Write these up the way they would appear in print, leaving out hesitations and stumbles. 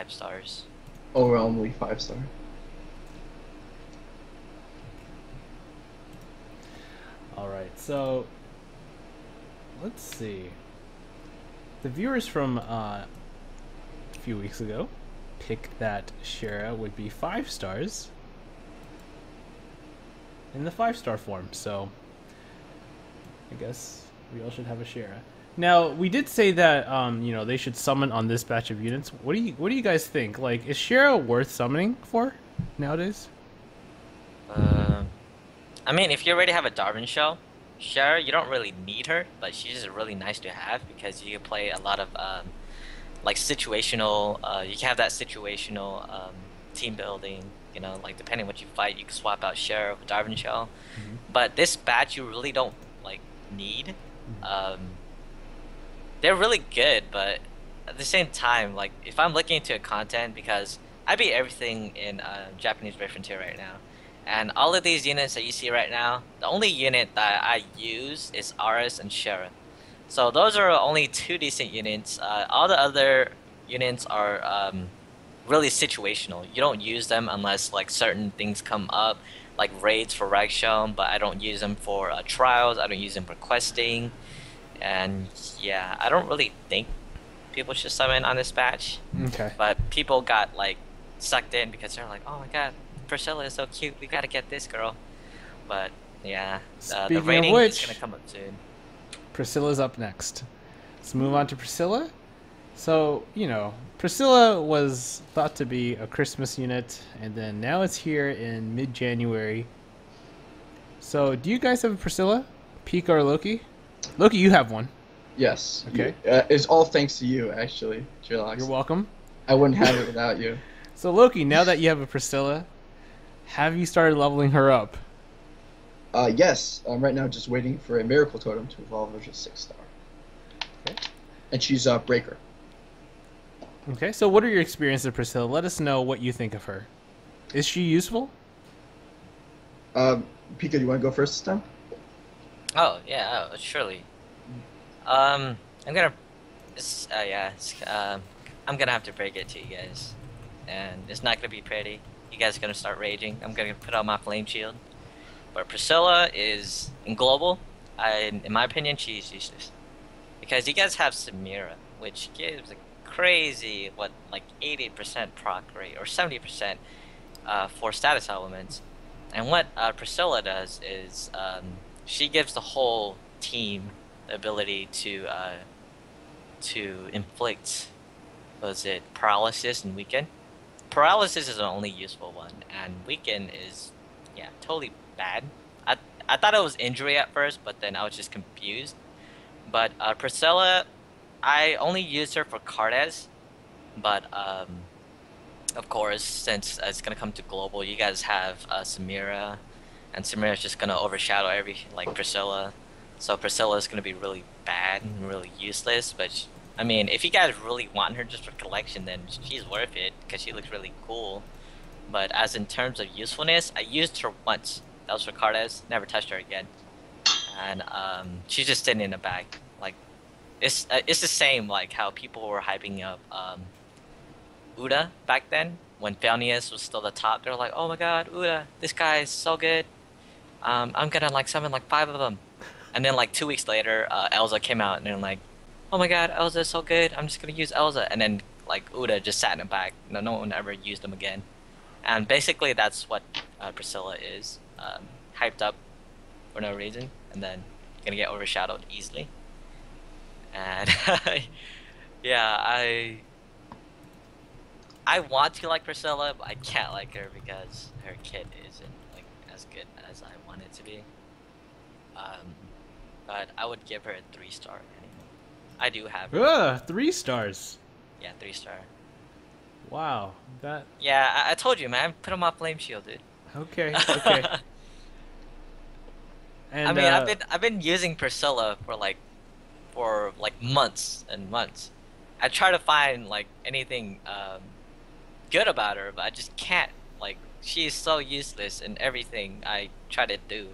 stars. Overwhelmingly 5-star. All right, so let's see. The viewers from a few weeks ago picked that Shara would be 5 stars in the 5-star form, so I guess we all should have a Shara. Now, we did say that they should summon on this batch of units. What do you guys think? Like, is Shara worth summoning for nowadays? Um, I mean, if you already have a Darwin shell, sure, you don't really need her, but she's just really nice to have because you can play a lot of like situational. You can have that situational team building. You know, like depending what you fight, you can swap out Sheriff with Darwin shell. But this batch, you really don't like need. Um, they're really good, but at the same time, like if I'm looking into content, because I beat everything in Japanese Red Frontier right now, and all of these units that you see right now, the only unit that I use is Aris and Shara. So those are only two decent units. All the other units are really situational. You don't use them unless like certain things come up, like raids for Ragshell, but I don't use them for trials. I don't use them for questing. And yeah, I don't really think people should summon on this batch. Okay. But people got like sucked in because they're like, oh my god, Priscilla is so cute. We gotta get this girl. But yeah, the Speaking of rating is which, gonna come up soon. Priscilla's up next. Let's move on to Priscilla. So, Priscilla was thought to be a Christmas unit, and then now it's here in mid-January. So, do you guys have a Priscilla? Pika or Loki? Loki, you have one. Yes. Okay. It's all thanks to you, actually, Jillax. You're welcome. I wouldn't have it without you. So, Loki, now that you have a Priscilla, have you started leveling her up? Yes. I'm right now just waiting for a Miracle Totem to evolve her to 6-star. Okay. And she's Breaker. Okay, so what are your experiences with Priscilla? Let us know what you think of her. Is she useful? Pika, do you want to go first this time? Oh yeah, surely. I'm gonna, I'm gonna have to break it to you guys, and it's not gonna be pretty. You guys are gonna start raging. I'm gonna put on my flame shield. But Priscilla is in global. In my opinion, she's useless because you guys have Samira, which gives a crazy like 80% proc rate or 70% for status elements. And what Priscilla does is she gives the whole team the ability to inflict, was it paralysis and weaken? Paralysis is the only useful one, and weaken is totally bad. I thought it was injury at first, but then I was just confused. But Priscilla, I only used her for Cardes, but of course, since it's gonna come to global, you guys have Samira, and Samira's just gonna overshadow like Priscilla. So Priscilla is gonna be really bad and really useless. But I mean, if you guys really want her just for collection, then she's worth it because she looks really cool. But as in terms of usefulness, I used her once. That was for Cardes. Never touched her again. And she's just sitting in a bag. Like it's the same like how people were hyping up Uda back then when Felnius was still the top. They're like, oh my god, Uda, this guy is so good. I'm gonna like summon like 5 of them. And then like 2 weeks later, Elza came out and they're like, oh my god, Elza is so good. I'm just gonna use Elza. And then like Uda just sat in a bag. No one ever used him again. And basically that's what Priscilla is. Hyped up for no reason, and then gonna get overshadowed easily. And yeah, I want to like Priscilla, but I can't like her because her kit isn't like as good as I want it to be. But I would give her a 3-star anyway. I do have her. 3 stars. Yeah, 3-star. Wow, that. Yeah, I told you, man. Put on my flame shield, dude. Okay. And I mean, I've been using Priscilla for like months and months. I try to find like anything good about her, but I just can't. Like, she is so useless in everything I try to do.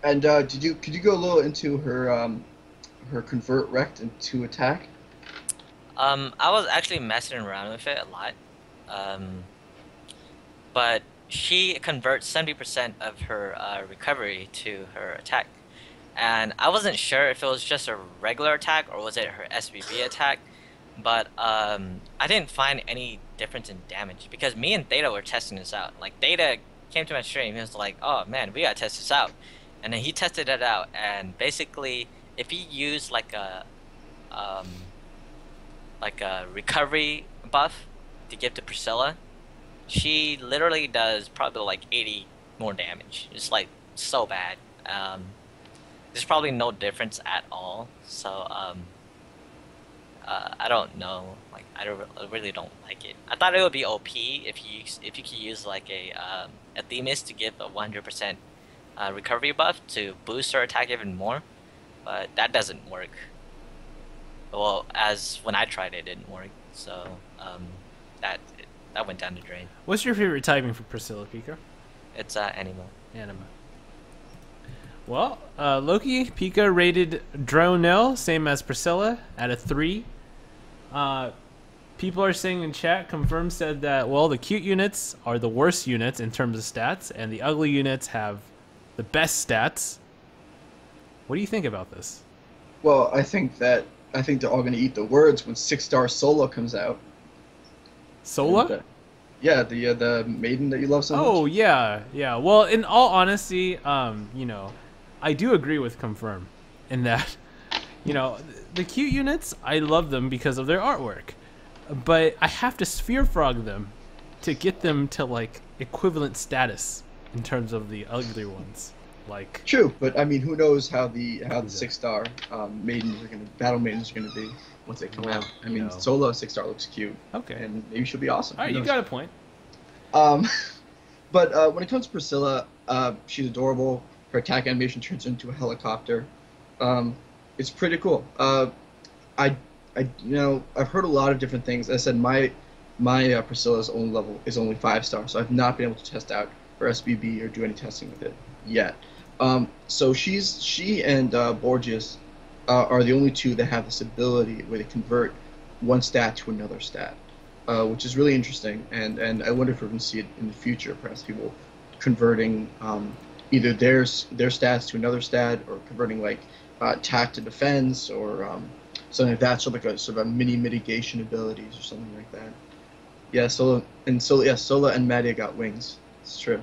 And could you go a little into her her convert rect into attack? I was actually messing around with it a lot. Um, but she converts 70% of her recovery to her attack. And I wasn't sure if it was just a regular attack or was it her SBB attack, but I didn't find any difference in damage because me and Theta were testing this out. Like Theta came to my stream, he was like, "Oh man, we gotta test this out," and then he tested it out, and basically, if he used um like a recovery buff to give to Priscilla, she literally does probably like 80 more damage. It's like so bad. There's probably no difference at all. So I don't know. Like I really don't like it. I thought it would be OP if you could use like a Themis to give a 100% recovery buff to boost her attack even more, but that doesn't work. Well, as when I tried it, it didn't work. So that that went down the drain. What's your favorite typing for Priscilla, Pika? It's Anima. Anima. Well, Loki, Pika rated Dronell, same as Priscilla, at a 3. People are saying in chat, Confirm said that, well, the cute units are the worst units in terms of stats, and the ugly units have the best stats. What do you think about this? Well, I think they're all going to eat the words when 6-star Solo comes out. Sola? And, yeah, the maiden that you love so much. Oh, yeah, yeah. Well, in all honesty, I do agree with Confirm in that, the cute units, I love them because of their artwork. But I have to sphere frog them to get them to, like, equivalent status in terms of the ugly ones. Like, true, but I mean, who knows how the 6-star battle maidens are gonna be once they come out. I mean, Solo 6-star looks cute. Okay. And maybe she'll be awesome. All right, you got a point. But when it comes to Priscilla, she's adorable. Her attack animation turns into a helicopter. It's pretty cool. I've heard a lot of different things. As I said, my Priscilla's own level is only 5-star, so I've not been able to test out her SBB or do any testing with it yet. So she and Borges are the only two that have this ability where they convert one stat to another stat, which is really interesting. And I wonder if we're going to see it in the future. Perhaps people converting either their stats to another stat, or converting like attack to defense, or something like that. So like a sort of a mini mitigation abilities or something like that. Yeah, Sola and Maddie got wings. It's true.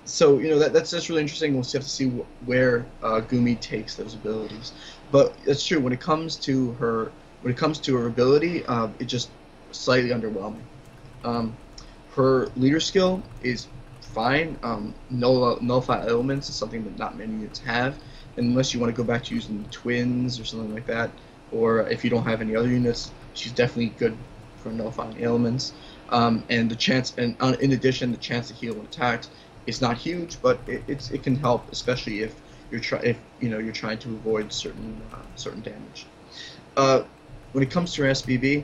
So that's really interesting. We'll have to see where Gumi takes those abilities. But it's true, when it comes to her ability, it's just slightly underwhelming. Her leader skill is fine. Nullify elements is something that not many units have, unless you want to go back to using twins or something like that, or if you don't have any other units, she's definitely good for nullifying elements. And in addition, the chance to heal when attacked is not huge, but it can help, especially if you're trying to avoid certain damage. When it comes to her SBB,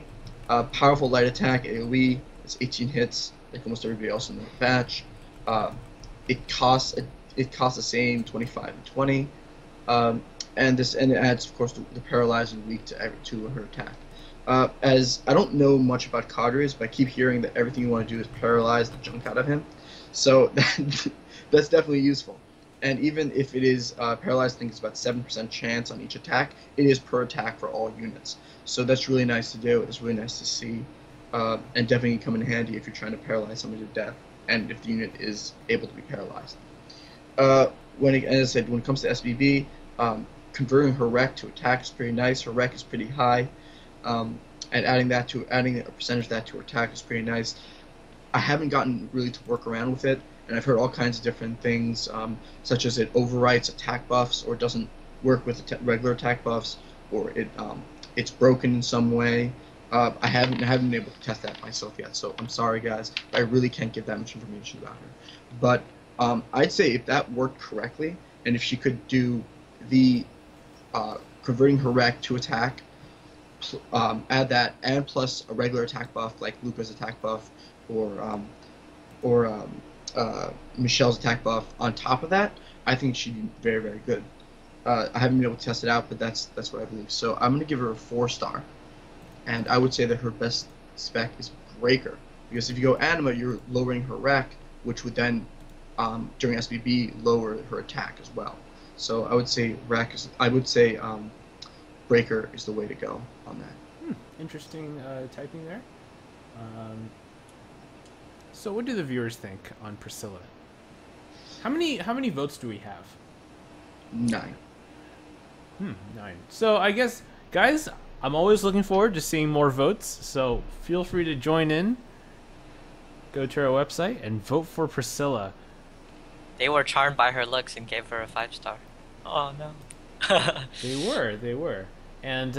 powerful light attack AOE, it's 18 hits, like almost everybody else in the batch. It costs the same 25 and 20, and it adds, of course, the paralyzing weak to her attack. As I don't know much about Cadres, but I keep hearing that everything you want to do is paralyze the junk out of him. So that's definitely useful. And even if it is paralyzed, I think it's about 7% chance on each attack. It is per attack for all units. So that's really nice to do. It's really nice to see, and definitely come in handy if you're trying to paralyze somebody to death, and if the unit is able to be paralyzed. As I said, when it comes to SBB, converting her rec to attack is pretty nice. Her rec is pretty high, and adding a percentage of that to her attack is pretty nice. I haven't gotten really to work around with it, and I've heard all kinds of different things, such as it overwrites attack buffs, or doesn't work with regular attack buffs, or it's broken in some way. I haven't been able to test that myself yet, so I'm sorry, guys. I really can't give that much information about her. But I'd say if that worked correctly, and if she could do the converting her rec to attack, add that, and plus a regular attack buff like Luca's attack buff, or Michelle's attack buff on top of that, I think she'd be very, very good. I haven't been able to test it out, but that's what I believe. So I'm going to give her a 4-star. and I would say that her best spec is Breaker, because if you go Anima, you're lowering her rec, which would then, during SBB, lower her attack as well. So I would say Breaker is the way to go on that. Interesting typing there. Um, so, what do the viewers think on Priscilla? How many votes do we have? 9. 9. So, I guess, guys, I'm always looking forward to seeing more votes. So, feel free to join in. Go to our website and vote for Priscilla. They were charmed by her looks and gave her a 5-star. Oh no. They were. And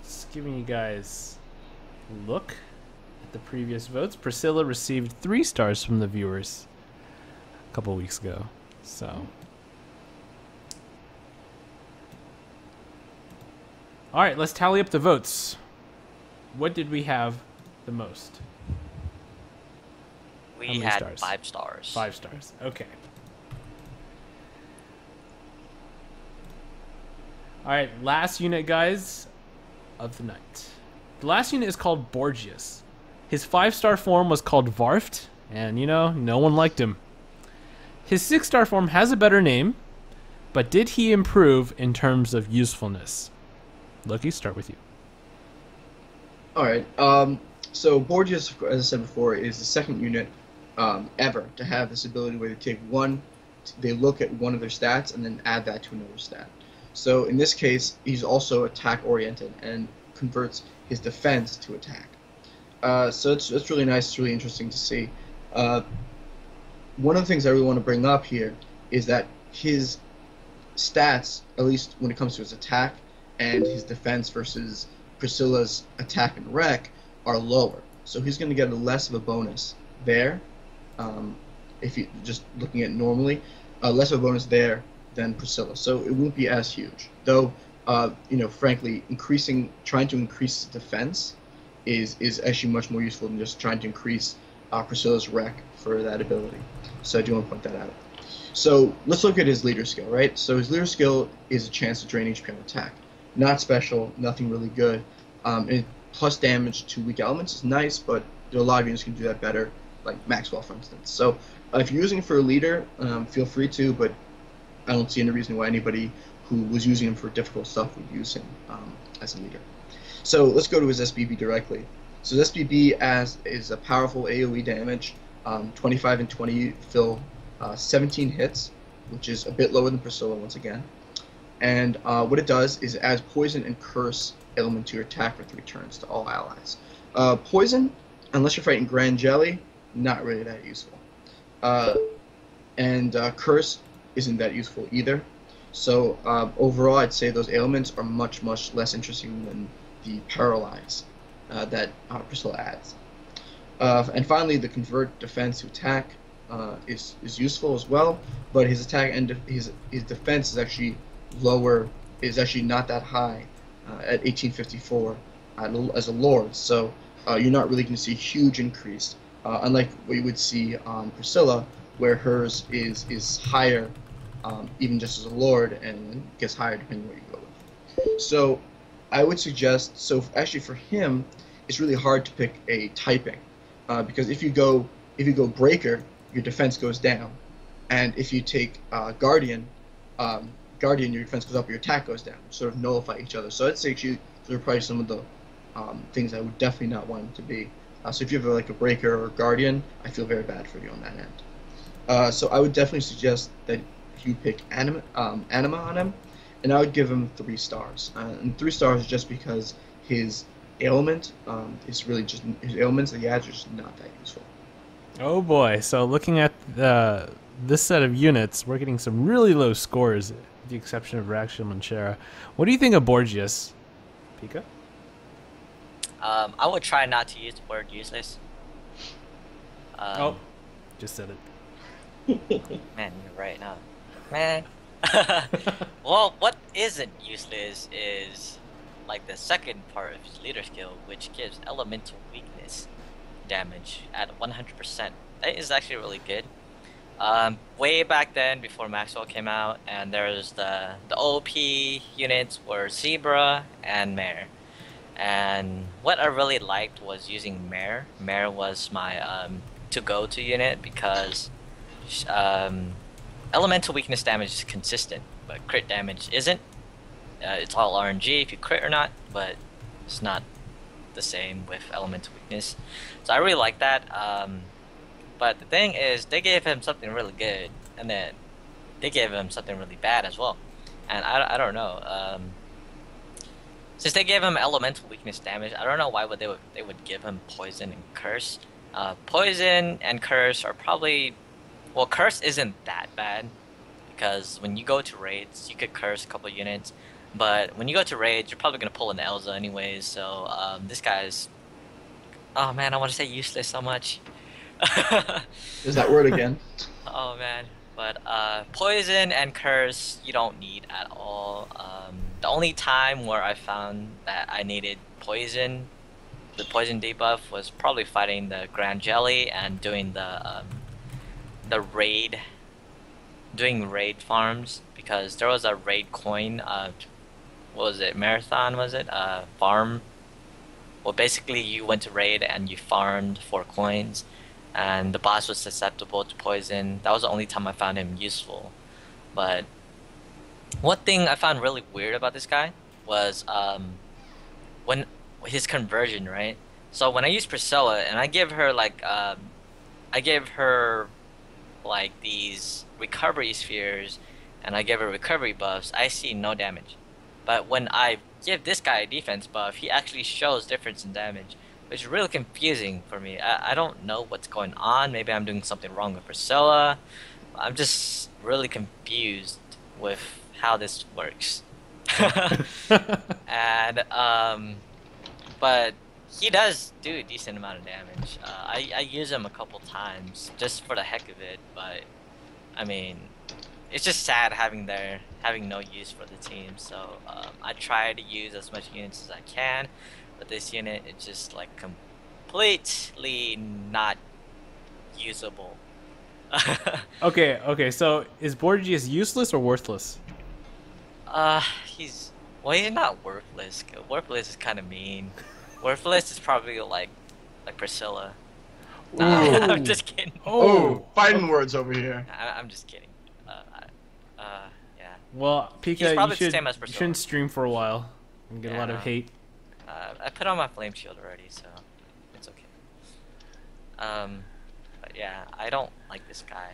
just giving you guys a look at the previous votes. Priscilla received 3 stars from the viewers a couple weeks ago. So, all right, let's tally up the votes. What did we have the most? We many had stars? 5 stars. 5 stars. Okay. All right, last unit, guys, of the night. The last unit is called Borgias. His 5-star form was called Varft, and no one liked him. His 6-star form has a better name, but did he improve in terms of usefulness? Loki, start with you. All right. So Borgias, as I said before, is the second unit ever to have this ability where they look at one of their stats and then add that to another stat. So in this case, he's also attack oriented and converts his defense to attack. So it's really nice. It's really interesting to see. One of the things I really want to bring up here is that his stats, at least when it comes to his attack and his defense versus Priscilla's attack and rec, are lower. So he's going to get less of a bonus there. If you just looking at normally, less of a bonus there than Priscilla. So it won't be as huge. Though, frankly, trying to increase defense is actually much more useful than just trying to increase Priscilla's rec for that ability. So I do want to point that out. So let's look at his leader skill, right? So his leader skill is a chance to drain HP on attack. Not special, nothing really good. And plus damage to weak elements is nice, but there are a lot of units who can do that better, like Maxwell, for instance. So if you're using it for a leader, feel free to, but I don't see any reason why anybody who was using him for difficult stuff would use him as a leader. So let's go to his SBB directly. So his SBB is a powerful AoE damage, 25 and 20 fill 17 hits, which is a bit lower than Priscilla once again. And what it does is it adds poison and curse element to your attack for 3 turns to all allies. Poison, unless you're fighting Grand Jelly, not really that useful. And curse isn't that useful either. So overall, I'd say those ailments are much, much less interesting than the paralyze that Priscilla adds. And finally, the convert defense to attack is useful as well, but his attack and his defense is actually lower, is actually not that high at 1854 as a lord. So you're not really going to see a huge increase, unlike what you would see on Priscilla, where hers is higher, even just as a lord, and gets higher depending on what you go with. So I would suggest, actually for him, it's really hard to pick a typing, because if you go Breaker, your defense goes down, and if you take Guardian, your defense goes up, your attack goes down, sort of nullify each other. So I'd say those are probably some of the things I would definitely not want him to be. So if you have like a Breaker or Guardian, I feel very bad for you on that end. So I would definitely suggest that you pick Anima on him, and I would give him 3 stars. And 3 stars just because his ailment is really just his ailments that he adds are just not that useful. Oh boy! So looking at this set of units, we're getting some really low scores, with the exception of Raxium and Shara. What do you think of Borgias, Pika? I would try not to use the word useless. Just said it. Man, you're right now. Man. Well, what isn't useless is like the second part of his leader skill, which gives elemental weakness damage at 100%. That is actually really good. Way back then, before Maxwell came out, and there's the OP units were Zebra and Mare. And what I really liked was using Mare. Mare was my to-go-to unit because um, elemental weakness damage is consistent, but crit damage isn't. It's all RNG if you crit or not, but it's not the same with elemental weakness. So I really like that. But the thing is, they gave him something really good, and then they gave him something really bad as well. And I don't know. Since they gave him elemental weakness damage, I don't know why they would give him poison and curse. Poison and curse are probably, well, curse isn't that bad because when you go to raids, you could curse a couple units, but when you go to raids, you're probably gonna pull an Elza anyways. So this guy's, oh man, I want to say useless so much. There's that word again. Oh man, but poison and curse you don't need at all. The only time where I found that I needed poison, the poison debuff, was probably fighting the Grand Jelly and doing the raid, doing raid farms because there was a raid coin. What was it? Marathon was it? Farm. Well, basically you went to raid and you farmed for coins, and the boss was susceptible to poison. That was the only time I found him useful. But one thing I found really weird about this guy was when his conversion, right? So when I use Priscilla and I give her like these recovery spheres and I give her recovery buffs, I see no damage. But when I give this guy a defense buff, he actually shows difference in damage, which is really confusing for me. I don't know what's going on. Maybe I'm doing something wrong with Priscilla. I'm just really confused with how this works. And but he does do a decent amount of damage. I use him a couple times just for the heck of it, but I mean, it's just sad having no use for the team. So I try to use as much units as I can, but this unit is just like completely not usable. Okay. So is Borgias useless or worthless? He's he's not worthless. Worthless is kind of mean. Worthless is probably like Priscilla. Nah, I'm Ooh. just kidding. Oh, fighting words over here. I'm just kidding. Yeah. Well, He's Pika, probably the same as you Priscilla. shouldn't stream for a while and get a lot of Yeah. hate. I put on my flame shield already, so it's okay. But yeah, I don't like this guy.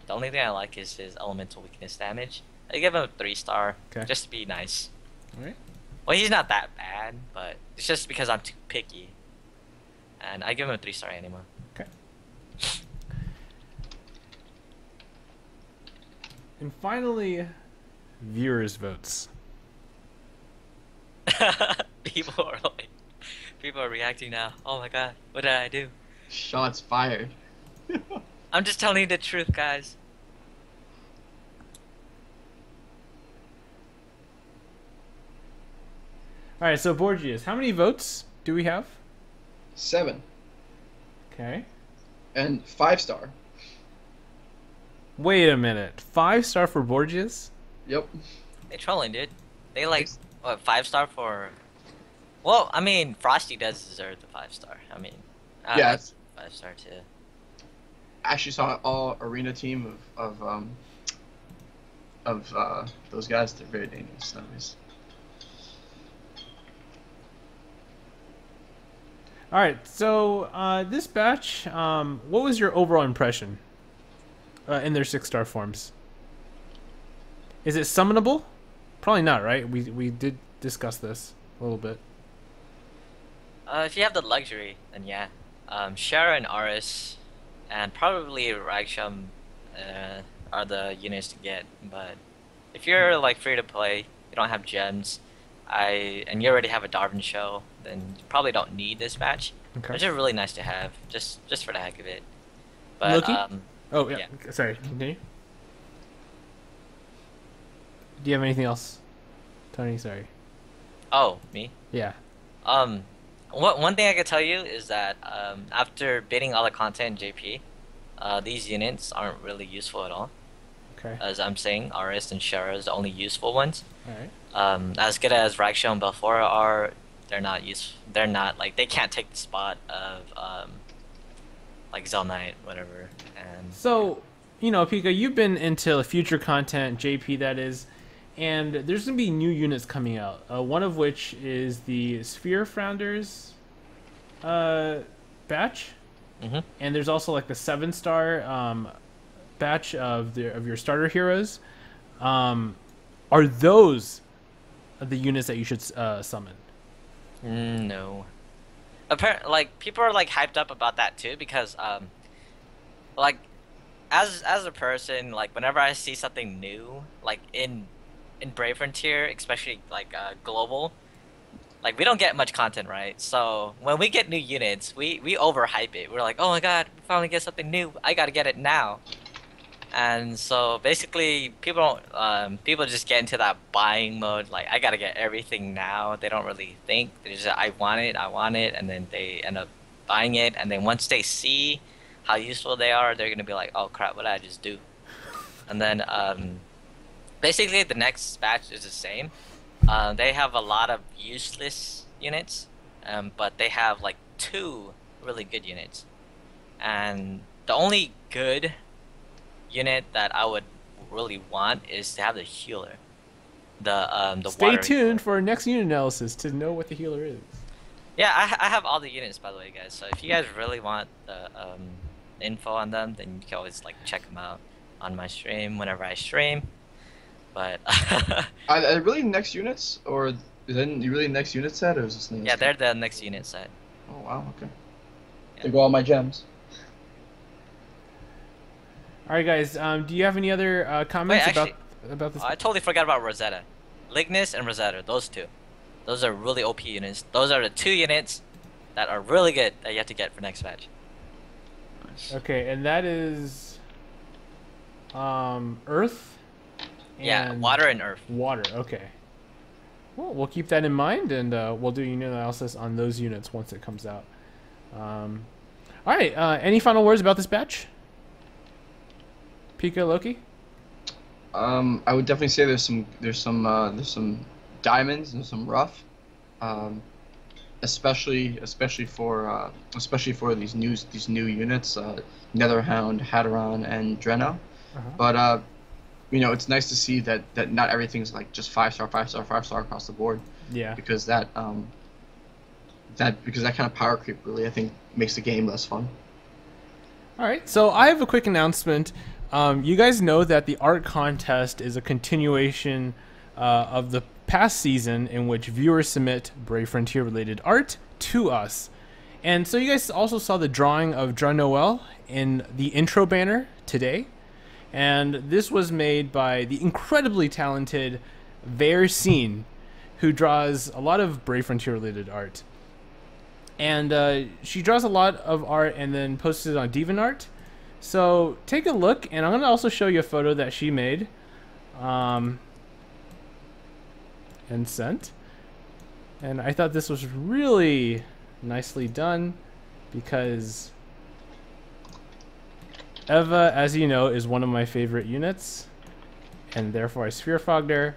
The only thing I like is his elemental weakness damage. I give him a 3-star, Okay. just to be nice. Alright. Well, he's not that bad, but it's just because I'm too picky. And I give him a 3-star anima. Okay. And finally, viewers' votes. People are reacting now. Oh my god, what did I do? Shots fired. I'm just telling you the truth, guys. Alright, so Borgias, how many votes do we have? 7 Okay. and 5-star. Wait a minute. 5-star for Borgias? Yep. They trolling, dude. They like what 5-star for? Well, I mean, Frosty does deserve the 5-star. I mean, I Yeah. like 5-star too. Actually saw an all arena team of those guys. They're very dangerous nowadays. Alright, so this batch, what was your overall impression in their 6-star forms? Is it summonable? Probably not, right? We did discuss this a little bit. If you have the luxury, then yeah. Shara and Aris, and probably Ragsham, are the units to get. But if you're like free to play, you don't have gems, and you already have a Darwin show, then you probably don't need this batch. Okay. Which is really nice to have, just for the heck of it. But Loki? Oh, yeah. yeah. Sorry, continue. Do you have anything else? Tony, sorry. Oh, me? Yeah. One thing I can tell you is that after bidding all the content in JP, these units aren't really useful at all. Okay. As I'm saying, Aris and Shara is the only useful ones. All right. As good as Raksha and Belphora are, they're not useful. They're not like they can't take the spot of like Zell Knight, whatever. And So, Pika, you've been into future content, JP, that is, and there's going to be new units coming out. One of which is the Sphere Founders batch, hmm and there's also like the 7-star batch of your starter heroes. Are those the units that you should summon? no. Apparently, like people are like hyped up about that too because like as a person, like whenever I see something new, like in Brave Frontier, especially like global, like we don't get much content, right? So when we get new units, we overhype it. We're like, oh my god, we finally get something new. I gotta get it now. And so basically, people just get into that buying mode. Like I gotta get everything now. They don't really think. They just I want it, and then they end up buying it. And then once they see how useful they are, they're gonna be like, oh crap, what did I just do? And then basically the next batch is the same. They have a lot of useless units, but they have like 2 really good units. And the only good unit that I would really want is to have the healer. The Stay water tuned healer. for our next unit analysis to know what the healer is. Yeah, I have all the units by the way, guys. So if you guys really want the info on them, then you can always like check them out on my stream whenever I stream. But Are they really next units, or then you really next unit set, or is this the next yeah, they're the next unit set. Oh wow, okay. Yeah. There go all my gems. All right, guys. Do you have any other comments Wait, actually, about this? I totally forgot about Rosetta. Lignus and Rosetta, those 2. Those are really OP units. Those are the 2 units that are really good that you have to get for next match. Nice. Okay, and that is Earth. Yeah, And water and earth. Water. Okay. Well, we'll keep that in mind, and we'll do unit analysis on those units once it comes out. All right. Any final words about this batch? Pika, Loki. I would definitely say there's some diamonds and some rough, especially for these new units, Netherhound, Hatteron, and Dreno. Uh-huh. But it's nice to see that not everything's like just 5-star, 5-star, 5-star across the board, Yeah. because that kind of power creep really, I think, makes the game less fun. All right, so I have a quick announcement. You guys know that the art contest is a continuation of the past season in which viewers submit Brave Frontier related art to us. And so you guys also saw the drawing of Dra Noel in the intro banner today. And this was made by the incredibly talented Versine, who draws a lot of Brave Frontier related art. And she draws a lot of art and then posts it on DeviantArt. So take a look, and I'm going to also show you a photo that she made and sent. And I thought this was really nicely done because Eva, as you know, is one of my favorite units, and therefore I sphere fogged her.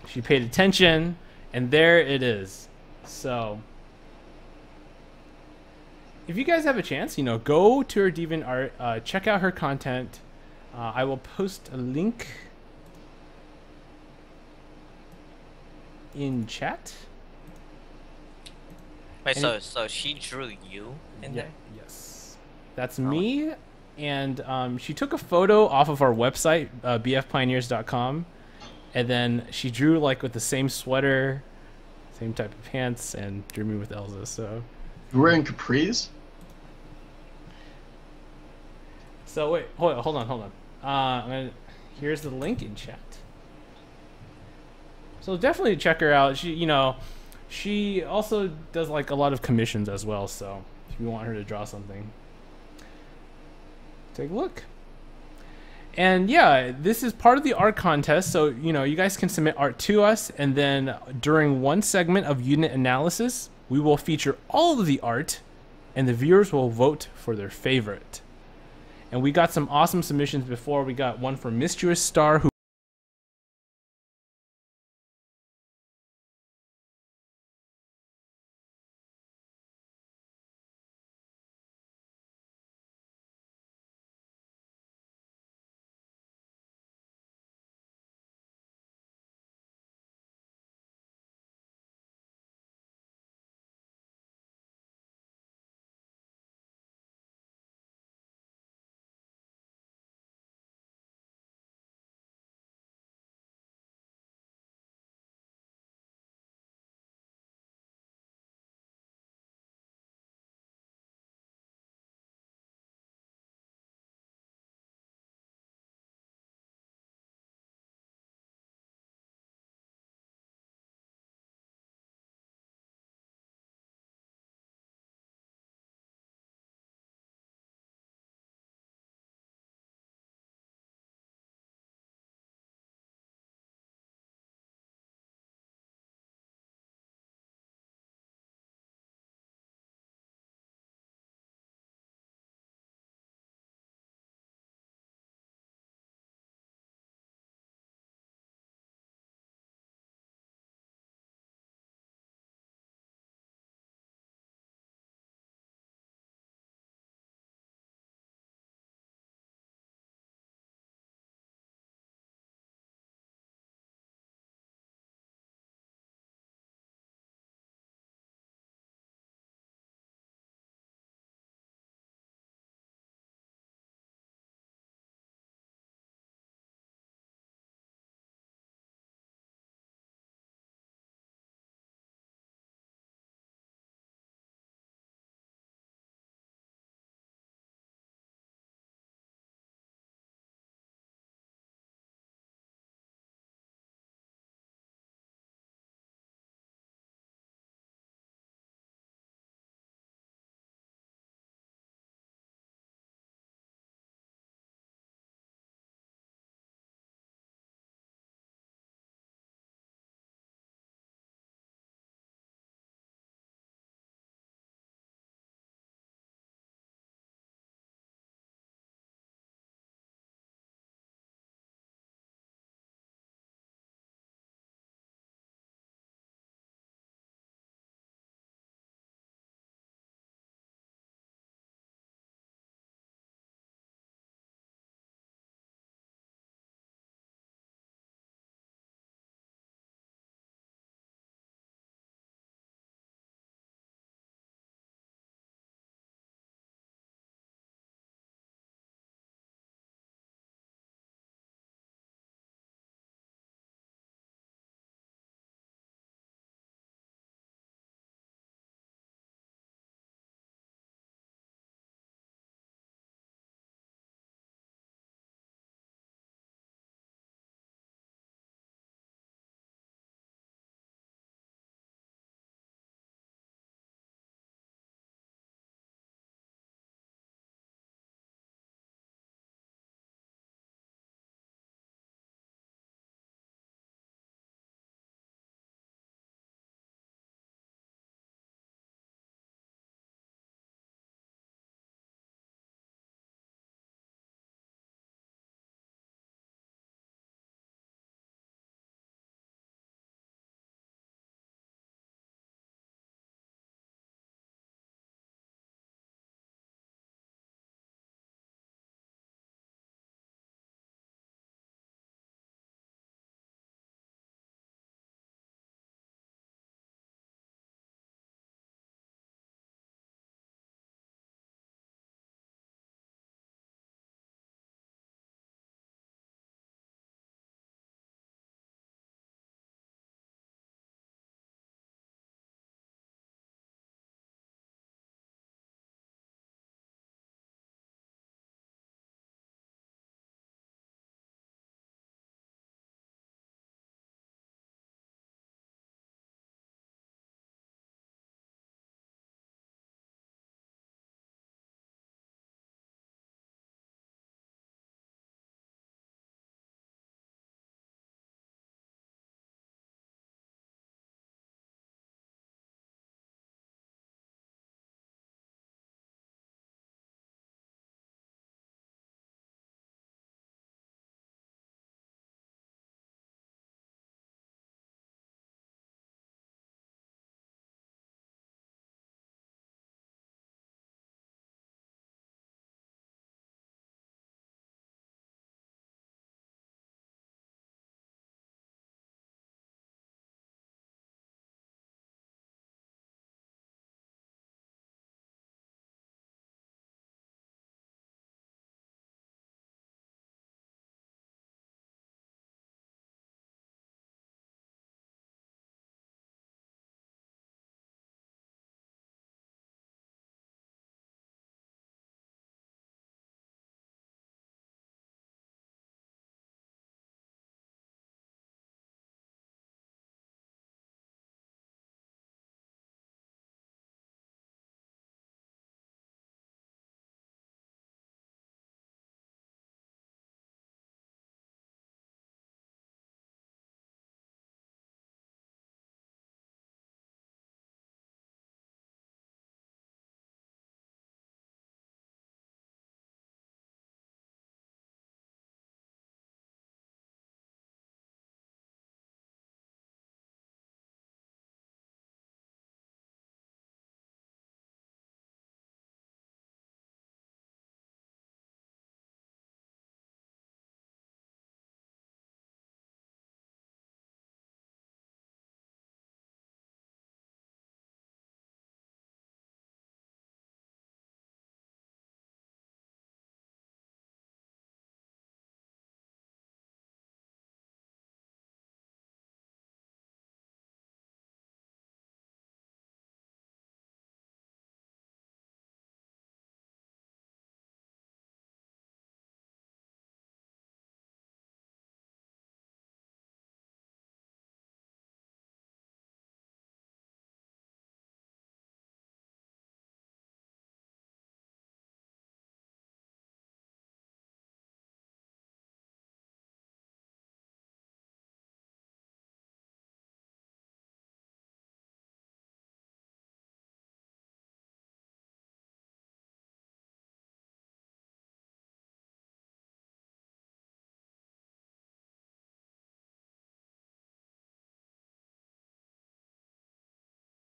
She paid attention, and there it is. So if you guys have a chance, go to her DeviantArt, check out her content. I will post a link in chat. Wait, And so she drew you in there? Yes. That's me. And she took a photo off of our website, bfpioneers.com. And then she drew like with the same sweater, same type of pants, and drew me with Elsa. So You're wearing capris? So wait, hold on. Here's the link in chat. So definitely check her out. She also does like a lot of commissions as well. So if you want her to draw something, take a look. And yeah, this is part of the art contest. So you guys can submit art to us, and then during one segment of unit analysis, we will feature all of the art, and the viewers will vote for their favorite. And we got some awesome submissions before. We got one from Mistress Star, who